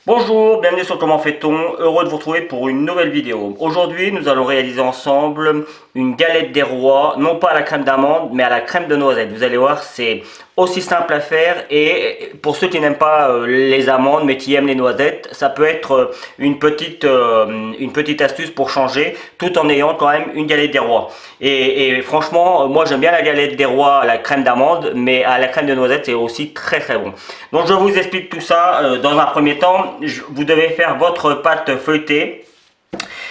Bonjour, bienvenue sur Comment fait-on, heureux de vous retrouver pour une nouvelle vidéo. Aujourd'hui, nous allons réaliser ensemble une galette des rois, non pas à la crème d'amande, mais à la crème de noisette. Vous allez voir, c'est aussi simple à faire et pour ceux qui n'aiment pas les amandes mais qui aiment les noisettes, ça peut être une petite astuce pour changer tout en ayant quand même une galette des rois. Et franchement, moi j'aime bien la galette des rois à la crème d'amande, mais à la crème de noisette c'est aussi très très bon. Donc je vous explique tout ça dans un premier temps. Vous devez faire votre pâte feuilletée.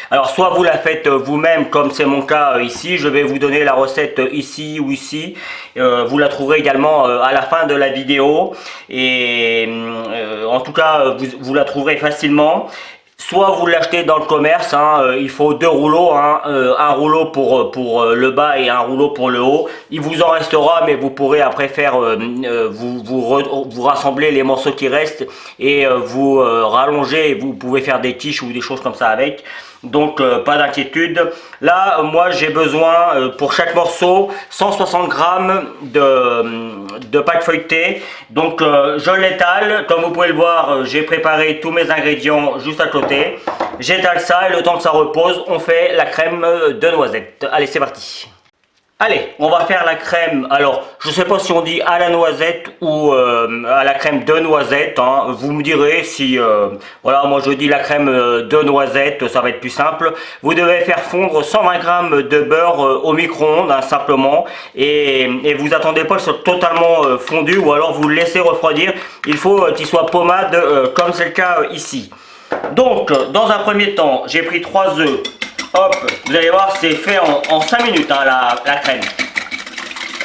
Alors soit vous la faites vous-même comme c'est mon cas ici, je vais vous donner la recette ici ou ici, vous la trouverez également à la fin de la vidéo et en tout cas vous la trouverez facilement. Soit vous l'achetez dans le commerce, il faut deux rouleaux, un rouleau pour le bas et un rouleau pour le haut. Il vous en restera, mais vous pourrez après faire, vous rassembler les morceaux qui restent et vous rallonger. Vous pouvez faire des tiges ou des choses comme ça avec. Donc pas d'inquiétude. Là moi j'ai besoin pour chaque morceau 160 grammes de pâte feuilletée. Donc je l'étale. Comme vous pouvez le voir, j'ai préparé tous mes ingrédients juste à côté. J'étale ça et le temps que ça repose, on fait la crème de noisette. Allez, c'est parti. Allez, on va faire la crème. Alors, je ne sais pas si on dit à la noisette ou à la crème de noisette. Vous me direz si... voilà, moi je dis la crème de noisette, ça va être plus simple. Vous devez faire fondre 120 grammes de beurre au micro-ondes, simplement. Et vous attendez pas que ce soit totalement fondu ou alors vous le laissez refroidir. Il faut qu'il soit pommade comme c'est le cas ici. Donc, dans un premier temps, j'ai pris 3 œufs. Hop, vous allez voir, c'est fait en 5 minutes la crème.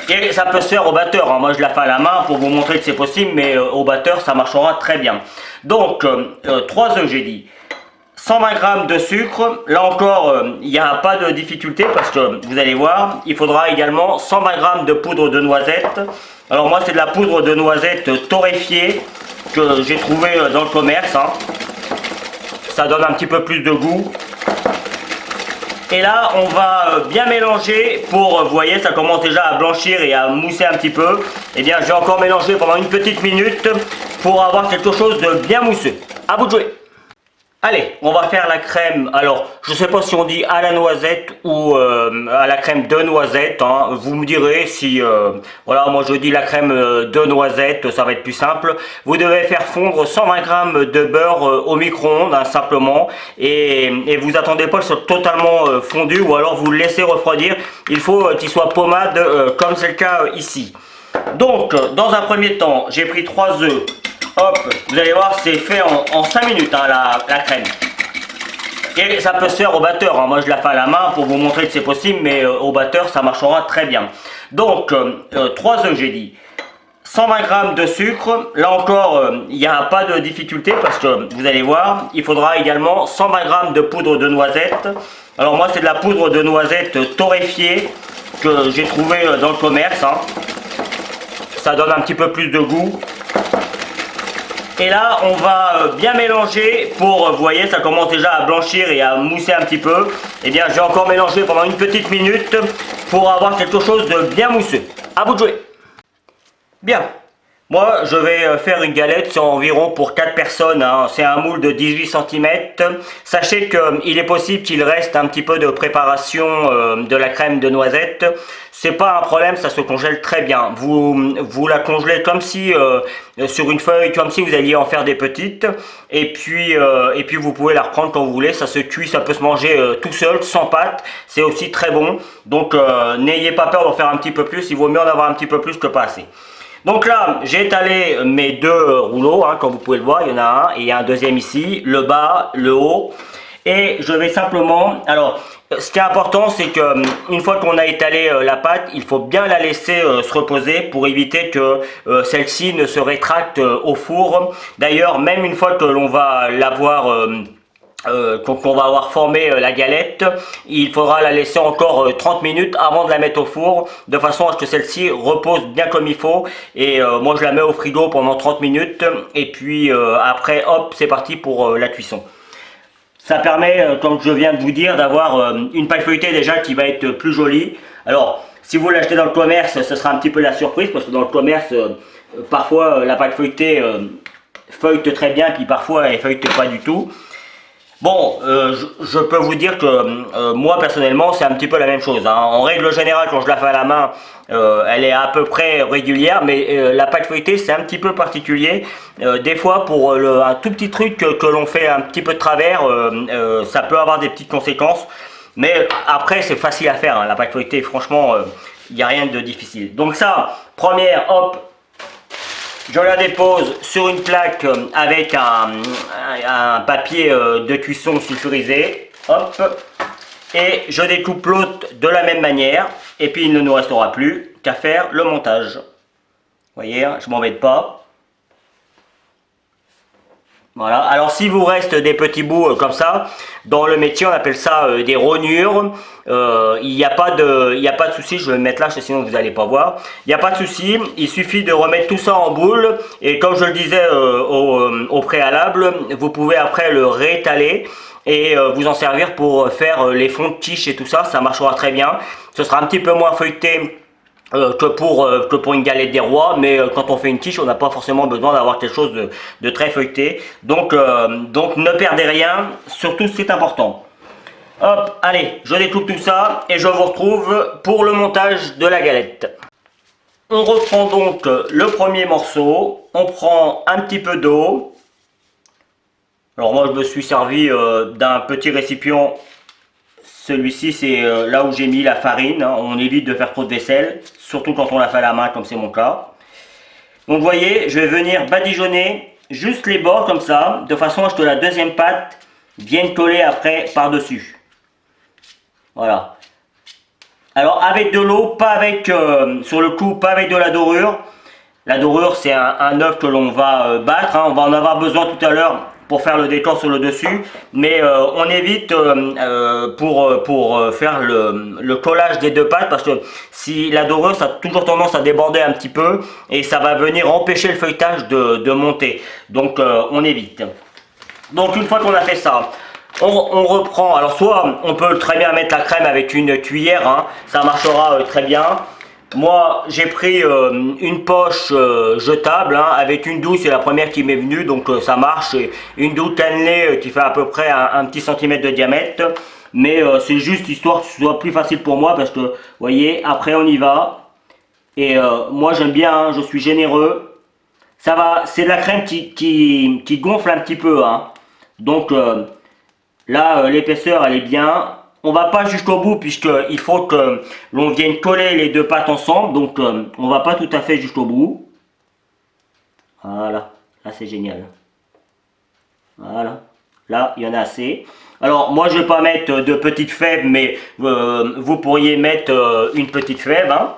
Et ça peut se faire au batteur. Moi, je la fais à la main pour vous montrer que c'est possible, mais au batteur, ça marchera très bien. Donc, 3 œufs, j'ai dit. 120 grammes de sucre. Là encore, il n'y a pas de difficulté parce que vous allez voir, il faudra également 120 grammes de poudre de noisette. Alors, moi, c'est de la poudre de noisette torréfiée que j'ai trouvé dans le commerce. Ça donne un petit peu plus de goût. Et là, on va bien mélanger pour, vous voyez, ça commence déjà à blanchir et à mousser un petit peu. Eh bien, je vais encore mélanger pendant une petite minute pour avoir quelque chose de bien mousseux. À vous de jouer. Allez, on va faire la crème. Alors, je ne sais pas si on dit à la noisette ou à la crème de noisette. Vous me direz si... voilà, moi je dis la crème de noisette, ça va être plus simple. Vous devez faire fondre 120 grammes de beurre au micro-ondes, simplement. Et vous attendez pas que ce soit totalement fondu ou alors vous le laissez refroidir. Il faut qu'il soit pommade comme c'est le cas ici. Donc, dans un premier temps, j'ai pris 3 œufs. Hop, vous allez voir, c'est fait en 5 minutes la crème. Et ça peut se faire au batteur. Moi, je la fais à la main pour vous montrer que c'est possible, mais au batteur, ça marchera très bien. Donc, 3 œufs, j'ai dit. 120 grammes de sucre. Là encore, il n'y a pas de difficulté parce que vous allez voir, il faudra également 120 grammes de poudre de noisette. Alors, moi, c'est de la poudre de noisette torréfiée que j'ai trouvé dans le commerce. Ça donne un petit peu plus de goût. Et là, on va bien mélanger pour, vous voyez, ça commence déjà à blanchir et à mousser un petit peu. Eh bien, je vais encore mélanger pendant une petite minute pour avoir quelque chose de bien mousseux. À vous de jouer. Bien. Moi, je vais faire une galette, c'est environ pour 4 personnes. C'est un moule de 18 cm. Sachez qu'il est possible qu'il reste un petit peu de préparation de la crème de noisette. C'est pas un problème, ça se congèle très bien. Vous la congelez comme si, sur une feuille, comme si vous alliez en faire des petites. Et puis vous pouvez la reprendre quand vous voulez. Ça se cuit, ça peut se manger tout seul, sans pâte. C'est aussi très bon. Donc, n'ayez pas peur d'en faire un petit peu plus. Il vaut mieux en avoir un petit peu plus que pas assez. Donc là, j'ai étalé mes 2 rouleaux, comme vous pouvez le voir, il y en a un et il y a un deuxième ici, le bas, le haut. Et je vais simplement, alors ce qui est important c'est que une fois qu'on a étalé la pâte, il faut bien la laisser se reposer pour éviter que celle-ci ne se rétracte au four. D'ailleurs, même une fois que l'on va l'avoir... qu'on va avoir formé la galette, il faudra la laisser encore 30 minutes avant de la mettre au four de façon à ce que celle-ci repose bien comme il faut. Et moi je la mets au frigo pendant 30 minutes et puis après hop, c'est parti pour la cuisson. Ça permet, comme je viens de vous dire, d'avoir une pâte feuilletée déjà qui va être plus jolie. Alors si vous l'achetez dans le commerce, ce sera un petit peu la surprise parce que dans le commerce parfois la pâte feuilletée feuilletent très bien, puis parfois elles feuilletent pas du tout. Bon, je peux vous dire que moi personnellement c'est un petit peu la même chose, hein. En règle générale quand je la fais à la main, elle est à peu près régulière, mais la pâte feuilletée c'est un petit peu particulier. Des fois pour un tout petit truc que l'on fait un petit peu de travers, ça peut avoir des petites conséquences. Mais après c'est facile à faire, hein. La pâte feuilletée franchement, il n'y a rien de difficile. Donc ça, première, hop. Je la dépose sur une plaque avec un papier de cuisson sulfurisé. Hop. Et je découpe l'autre de la même manière. Et puis il ne nous restera plus qu'à faire le montage. Vous voyez, je ne m'embête pas. Voilà. Alors s'il vous reste des petits bouts comme ça, dans le métier on appelle ça des rognures. Il n'y a pas de souci, je vais le mettre là sinon vous n'allez pas voir. Il n'y a pas de souci, il suffit de remettre tout ça en boule et comme je le disais au préalable, vous pouvez après le réétaler et vous en servir pour faire les fonds de quiche et tout ça, ça marchera très bien. Ce sera un petit peu moins feuilleté que pour une galette des rois, mais quand on fait une quiche on n'a pas forcément besoin d'avoir quelque chose de très feuilleté, donc ne perdez rien, surtout c'est important. Hop, allez, je découpe tout ça et je vous retrouve pour le montage de la galette. On reprend donc le premier morceau, on prend un petit peu d'eau. Alors moi je me suis servi d'un petit récipient. Celui-ci c'est là où j'ai mis la farine, hein. On évite de faire trop de vaisselle, surtout quand on la fait à la main comme c'est mon cas. Donc vous voyez, je vais venir badigeonner juste les bords comme ça, de façon à ce que la deuxième pâte vienne coller après par-dessus. Voilà. Alors avec de l'eau, pas avec, sur le coup, pas avec de la dorure. La dorure c'est un œuf que l'on va battre, hein. On va en avoir besoin tout à l'heure pour faire le décor sur le dessus, mais on évite pour faire le collage des deux pâtes, parce que si la dorure ça a toujours tendance à déborder un petit peu et ça va venir empêcher le feuilletage de monter, donc on évite. Donc une fois qu'on a fait ça, on reprend, alors soit on peut très bien mettre la crème avec une cuillère, hein, ça marchera très bien. Moi j'ai pris une poche jetable, hein, avec une douce, c'est la première qui m'est venue, donc ça marche. Et une douce cannelée qui fait à peu près un petit centimètre de diamètre, mais c'est juste histoire que ce soit plus facile pour moi, parce que vous voyez, après on y va. Et moi j'aime bien, hein, je suis généreux. Ça va, c'est de la crème qui gonfle un petit peu, hein. Donc là l'épaisseur elle est bien. On va pas jusqu'au bout puisqu'il faut que l'on vienne coller les deux pâtes ensemble, donc on va pas tout à fait jusqu'au bout. Voilà, là c'est génial. Voilà, là il y en a assez. Alors moi je vais pas mettre de petites fèves, mais vous pourriez mettre une petite fève, hein.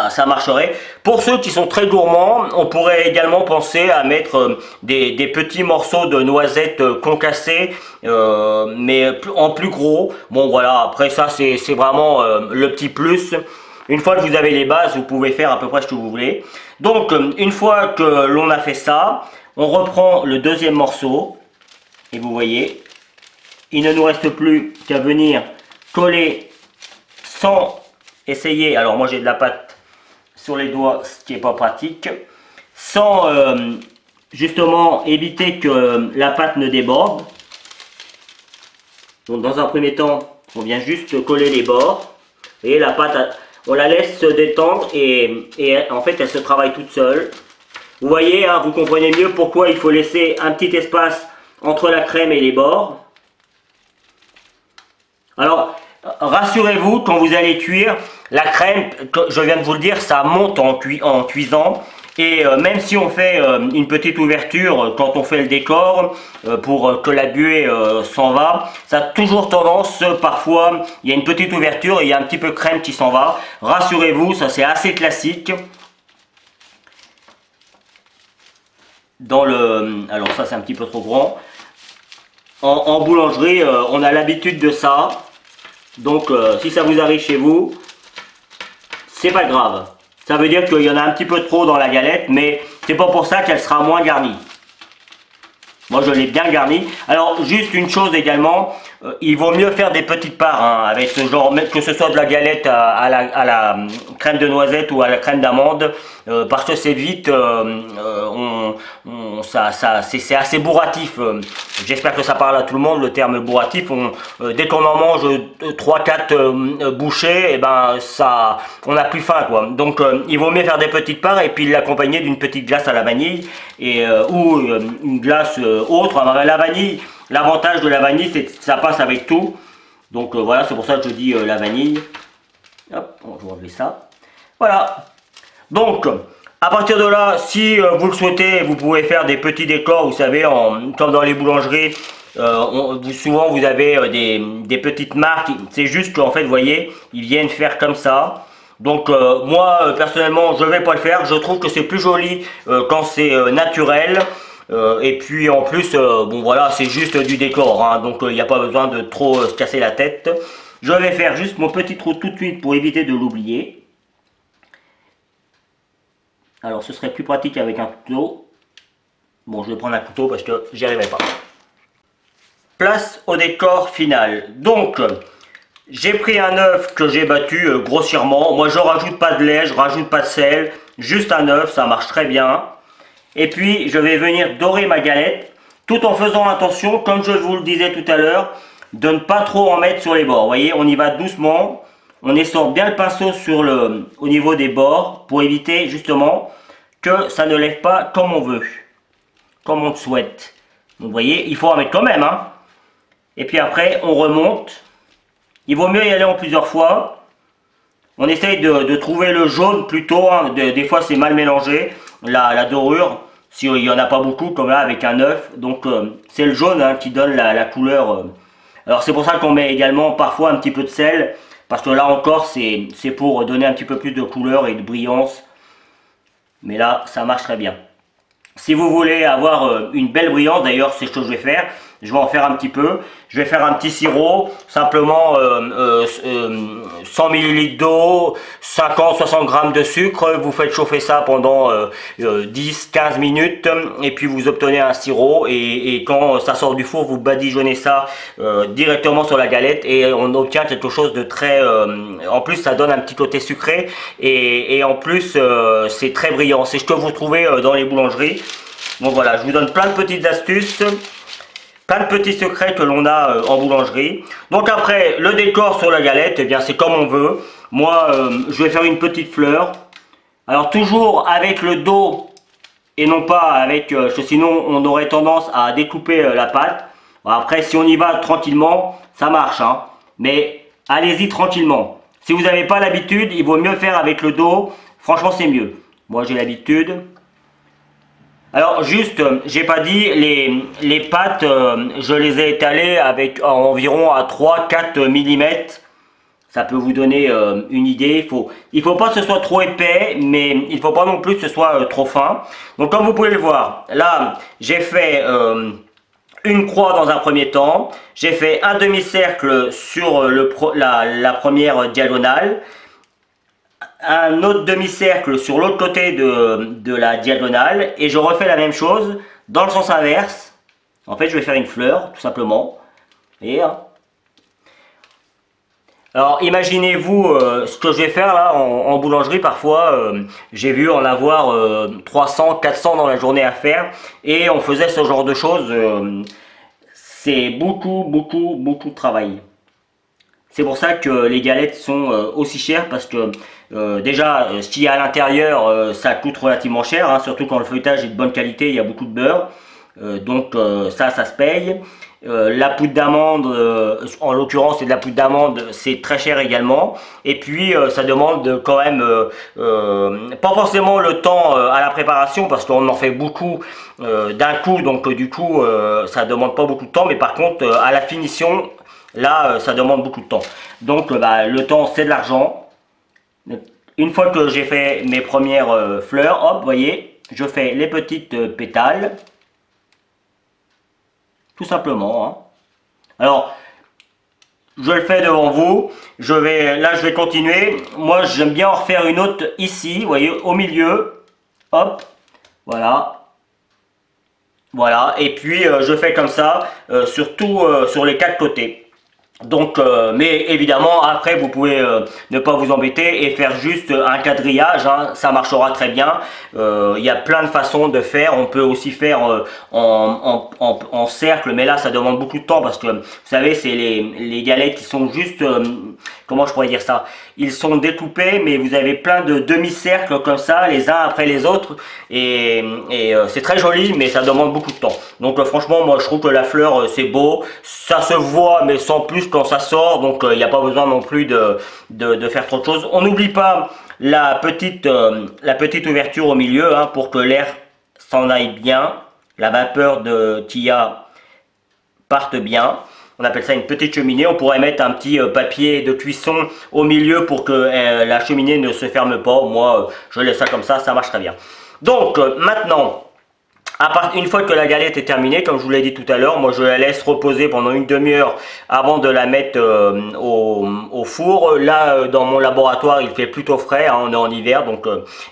Ça marcherait. Pour ceux qui sont très gourmands, on pourrait également penser à mettre des petits morceaux de noisettes concassées, mais en plus gros. Bon voilà, après ça c'est vraiment le petit plus. Une fois que vous avez les bases, vous pouvez faire à peu près ce que vous voulez. Donc une fois que l'on a fait ça, on reprend le deuxième morceau. Et vous voyez, il ne nous reste plus qu'à venir coller sans essayer. Alors moi j'ai de la pâte sur les doigts, ce qui n'est pas pratique, sans justement éviter que la pâte ne déborde. Donc dans un premier temps, on vient juste coller les bords. Vous voyez, la pâte, on la laisse se détendre et en fait elle se travaille toute seule. Vous voyez, hein, vous comprenez mieux pourquoi il faut laisser un petit espace entre la crème et les bords. Alors, rassurez-vous, quand vous allez cuire, la crème, je viens de vous le dire, ça monte en cuisant. Et même si on fait une petite ouverture quand on fait le décor pour que la buée s'en va, ça a toujours tendance, parfois, il y a une petite ouverture et il y a un petit peu de crème qui s'en va. Rassurez-vous, ça c'est assez classique. Alors ça c'est un petit peu trop grand. En boulangerie, on a l'habitude de ça. Donc si ça vous arrive chez vous, c'est pas grave. Ça veut dire qu'il y en a un petit peu trop dans la galette, mais c'est pas pour ça qu'elle sera moins garnie. Moi je l'ai bien garnie. Alors juste une chose également, il vaut mieux faire des petites parts, hein, avec ce genre, que ce soit de la galette à la crème de noisette ou à la crème d'amande, parce que c'est vite, on c'est assez bourratif. J'espère que ça parle à tout le monde, le terme bourratif. Dès qu'on en mange 3-4 bouchées, et ben on n'a plus faim, quoi. Donc il vaut mieux faire des petites parts et puis l'accompagner d'une petite glace à la vanille ou une glace autre. Alors, la vanille, l'avantage de la vanille, c'est que ça passe avec tout. Donc voilà, c'est pour ça que je dis la vanille. Hop, je vais enlever ça. Voilà. Donc, à partir de là, si vous le souhaitez, vous pouvez faire des petits décors, vous savez, comme dans les boulangeries. Souvent, vous avez des petites marques. C'est juste qu'en fait, vous voyez, ils viennent faire comme ça. Donc, moi, personnellement, je ne vais pas le faire. Je trouve que c'est plus joli quand c'est naturel. Et puis, en plus, bon, voilà, c'est juste du décor. Hein, donc, il n'y a pas besoin de trop se casser la tête. Je vais faire juste mon petit trou tout de suite pour éviter de l'oublier. Alors ce serait plus pratique avec un couteau. Bon, je vais prendre un couteau parce que j'y arriverai pas. Place au décor final. Donc, j'ai pris un œuf que j'ai battu grossièrement. Moi, je rajoute pas de lait, je rajoute pas de sel. Juste un œuf, ça marche très bien. Et puis, je vais venir dorer ma galette. Tout en faisant attention, comme je vous le disais tout à l'heure, de ne pas trop en mettre sur les bords. Vous voyez, on y va doucement. On essore bien le pinceau au niveau des bords pour éviter justement que ça ne lève pas comme on veut, comme on le souhaite. Donc vous voyez, il faut en mettre quand même. Hein. Et puis après, on remonte. Il vaut mieux y aller en plusieurs fois. On essaye de trouver le jaune plutôt. Hein. Des fois, c'est mal mélangé. La dorure, s'il n'y en a pas beaucoup, comme là avec un œuf. Donc c'est le jaune hein, qui donne la couleur. Alors c'est pour ça qu'on met également parfois un petit peu de sel. Parce que là encore, c'est pour donner un petit peu plus de couleur et de brillance. Mais là, ça marche très bien. Si vous voulez avoir une belle brillance, d'ailleurs, c'est ce que je vais faire. Je vais en faire un petit peu. Je vais faire un petit sirop, simplement 100 ml d'eau, 50-60 g de sucre. Vous faites chauffer ça pendant 10-15 minutes et puis vous obtenez un sirop. Et quand ça sort du four, vous badigeonnez ça directement sur la galette et on obtient quelque chose de très... en plus, ça donne un petit côté sucré et en plus, c'est très brillant. C'est ce que vous trouvez dans les boulangeries. Donc voilà, je vous donne plein de petites astuces. Plein de petits secrets que l'on a en boulangerie. Donc après, le décor sur la galette, eh bien c'est comme on veut. Moi, je vais faire une petite fleur. Alors toujours avec le dos et non pas avec... sinon, on aurait tendance à découper la pâte. Après, si on y va tranquillement, ça marche. Hein. Mais allez-y tranquillement. Si vous n'avez pas l'habitude, il vaut mieux faire avec le dos. Franchement, c'est mieux. Moi, j'ai l'habitude. Alors juste, j'ai pas dit, les pâtes, je les ai étalées avec environ à 3-4 mm. Ça peut vous donner une idée. Il faut pas que ce soit trop épais, mais il faut pas non plus que ce soit trop fin. Donc comme vous pouvez le voir, là j'ai fait une croix dans un premier temps. J'ai fait un demi-cercle sur la première diagonale. Un autre demi-cercle sur l'autre côté de la diagonale et je refais la même chose dans le sens inverse. En fait, je vais faire une fleur, tout simplement. Et alors, imaginez-vous ce que je vais faire là en boulangerie. Parfois, j'ai vu en avoir 300, 400 dans la journée à faire et on faisait ce genre de choses. C'est beaucoup de travail. C'est pour ça que les galettes sont aussi chères parce que déjà ce qu'il y a à l'intérieur ça coûte relativement cher, hein, surtout quand le feuilletage est de bonne qualité, il y a beaucoup de beurre. Donc ça se paye. La poudre d'amande, en l'occurrence c'est de la poudre d'amande, c'est très cher également. Et puis ça demande quand même pas forcément le temps à la préparation parce qu'on en fait beaucoup d'un coup, donc du coup ça demande pas beaucoup de temps. Mais par contre à la finition, là, ça demande beaucoup de temps. Donc, le temps, c'est de l'argent. Une fois que j'ai fait mes premières fleurs, hop, vous voyez, je fais les petites pétales. Tout simplement. Hein. Alors, je le fais devant vous. Là, je vais continuer. Moi, j'aime bien en refaire une autre ici, vous voyez, au milieu. Hop, voilà. Voilà. Et puis, je fais comme ça, surtout sur les quatre côtés. Donc, mais évidemment, après, vous pouvez ne pas vous embêter et faire juste un quadrillage, hein, ça marchera très bien. Il y a plein de façons de faire. On peut aussi faire en cercle, mais là, ça demande beaucoup de temps parce que, vous savez, c'est les galettes qui sont juste, comment je pourrais dire ça? Ils sont découpés, mais vous avez plein de demi-cercles comme ça, les uns après les autres, et c'est très joli, mais ça demande beaucoup de temps. Donc, franchement, moi, je trouve que la fleur, c'est beau, ça se voit, mais sans plus quand ça sort, donc il n'y a pas besoin non plus de faire trop de choses. On n'oublie pas la petite ouverture au milieu, hein, pour que l'air s'en aille bien, la vapeur qu'il y a parte bien. On appelle ça une petite cheminée. On pourrait mettre un petit papier de cuisson au milieu pour que la cheminée ne se ferme pas. Moi, je laisse ça comme ça marche très bien. Donc, maintenant, une fois que la galette est terminée, comme je vous l'ai dit tout à l'heure, moi je la laisse reposer pendant une demi-heure avant de la mettre au four. Là, dans mon laboratoire, il fait plutôt frais, hein, on est en hiver, donc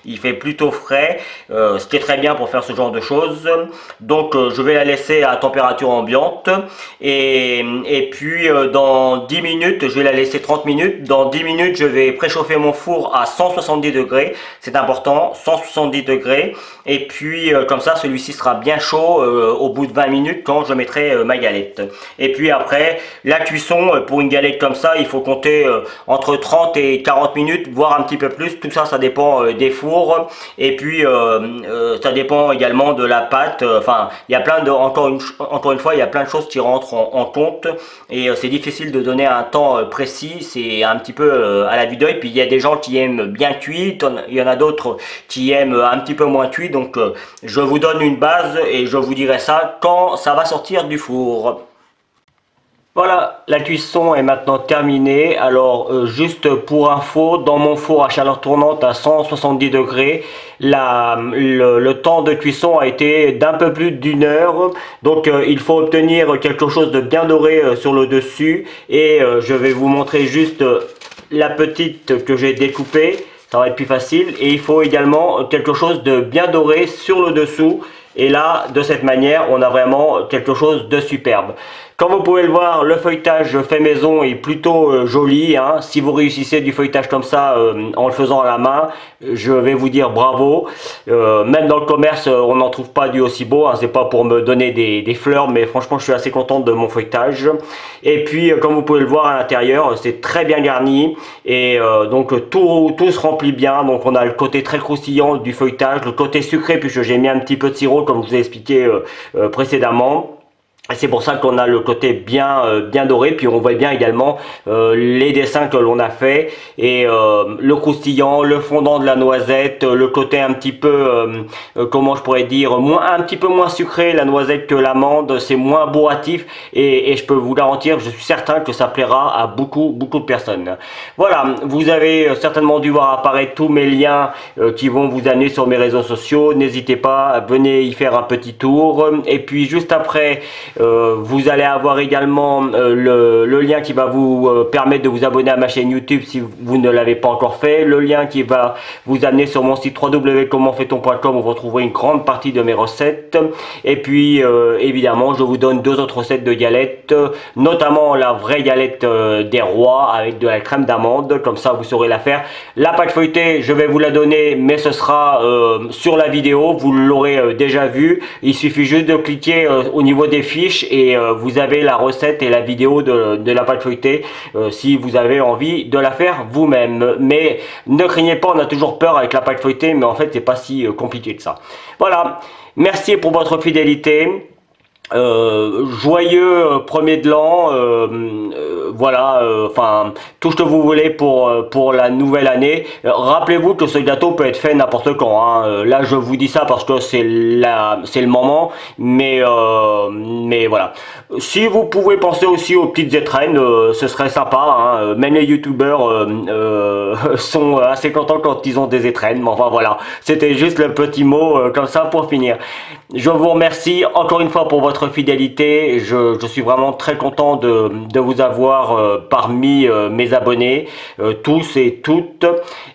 il fait plutôt frais, ce qui est très bien pour faire ce genre de choses. Donc je vais la laisser à température ambiante et puis dans 10 minutes, je vais la laisser 30 minutes. Dans 10 minutes, je vais préchauffer mon four à 170 degrés, c'est important, 170 degrés, et puis comme ça, celui-ci sera bien chaud au bout de 20 minutes quand je mettrai ma galette. Et puis après, la cuisson pour une galette comme ça, il faut compter entre 30 et 40 minutes, voire un petit peu plus. Tout ça, ça dépend des fours. Et puis, ça dépend également de la pâte. Enfin, il y a plein de, encore une fois, il y a plein de choses qui rentrent en compte. Et c'est difficile de donner un temps précis. C'est un petit peu à la vue d'œil. Puis il y a des gens qui aiment bien cuit. Il y en a d'autres qui aiment un petit peu moins cuit. Donc, je vous donne une base et je vous dirai ça quand ça va sortir du four. Voilà, la cuisson est maintenant terminée. Alors, juste pour info, dans mon four à chaleur tournante à 170 degrés, le temps de cuisson a été d'un peu plus d'une heure. Donc, il faut obtenir quelque chose de bien doré sur le dessus. Et je vais vous montrer juste la petite que j'ai découpée. Ça va être plus facile. Et il faut également quelque chose de bien doré sur le dessous. Et là, de cette manière, on a vraiment quelque chose de superbe. Comme vous pouvez le voir, le feuilletage fait maison est plutôt joli, hein. Si vous réussissez du feuilletage comme ça en le faisant à la main, je vais vous dire bravo. Même dans le commerce, on n'en trouve pas du aussi beau, hein. C'est pas pour me donner des fleurs, mais franchement, je suis assez content de mon feuilletage. Et puis, comme vous pouvez le voir à l'intérieur, c'est très bien garni. Et donc, tout se remplit bien. Donc, on a le côté très croustillant du feuilletage, le côté sucré, puisque j'ai mis un petit peu de sirop, comme je vous ai expliqué précédemment. C'est pour ça qu'on a le côté bien doré, puis on voit bien également les dessins que l'on a fait et le croustillant, le fondant de la noisette, le côté un petit peu comment je pourrais dire, un petit peu moins sucré la noisette que l'amande, c'est moins bourratif et je peux vous garantir, je suis certain que ça plaira à beaucoup de personnes. Voilà, vous avez certainement dû voir apparaître tous mes liens qui vont vous amener sur mes réseaux sociaux. N'hésitez pas, venez y faire un petit tour et puis juste après vous allez avoir également le lien qui va vous permettre de vous abonner à ma chaîne YouTube si vous ne l'avez pas encore fait. Le lien qui va vous amener sur mon site www.commentfaiton.com où vous retrouverez une grande partie de mes recettes. Et puis évidemment je vous donne deux autres recettes de galettes, notamment la vraie galette des rois avec de la crème d'amande. Comme ça vous saurez la faire. La pâte feuilletée, je vais vous la donner, mais ce sera sur la vidéo. Vous l'aurez déjà vu. Il suffit juste de cliquer au niveau des fiches et vous avez la recette et la vidéo de la pâte feuilletée si vous avez envie de la faire vous-même. Mais ne craignez pas, on a toujours peur avec la pâte feuilletée, mais en fait c'est pas si compliqué que ça. Voilà, merci pour votre fidélité. Joyeux premier de l'an, voilà, enfin tout ce que vous voulez pour la nouvelle année. Rappelez-vous que ce gâteau peut être fait n'importe quand, hein. Là je vous dis ça parce que c'est le moment, mais voilà. Si vous pouvez penser aussi aux petites étrennes, ce serait sympa, hein. Même les youtubeurs sont assez contents quand ils ont des étrennes, mais enfin voilà, c'était juste le petit mot comme ça pour finir. Je vous remercie encore une fois pour votre fidélité. Je suis vraiment très content de vous avoir parmi mes abonnés, tous et toutes.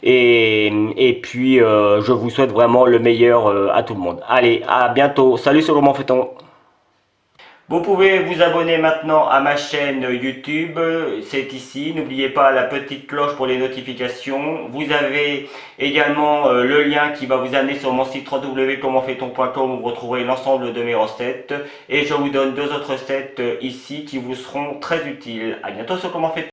Et puis, je vous souhaite vraiment le meilleur à tout le monde. Allez, à bientôt. Salut sur Comment fait-on. Vous pouvez vous abonner maintenant à ma chaîne YouTube, c'est ici. N'oubliez pas la petite cloche pour les notifications. Vous avez également le lien qui va vous amener sur mon site www.commentfaiton.com où vous retrouverez l'ensemble de mes recettes. Et je vous donne deux autres recettes ici qui vous seront très utiles. À bientôt sur Comment fait-on.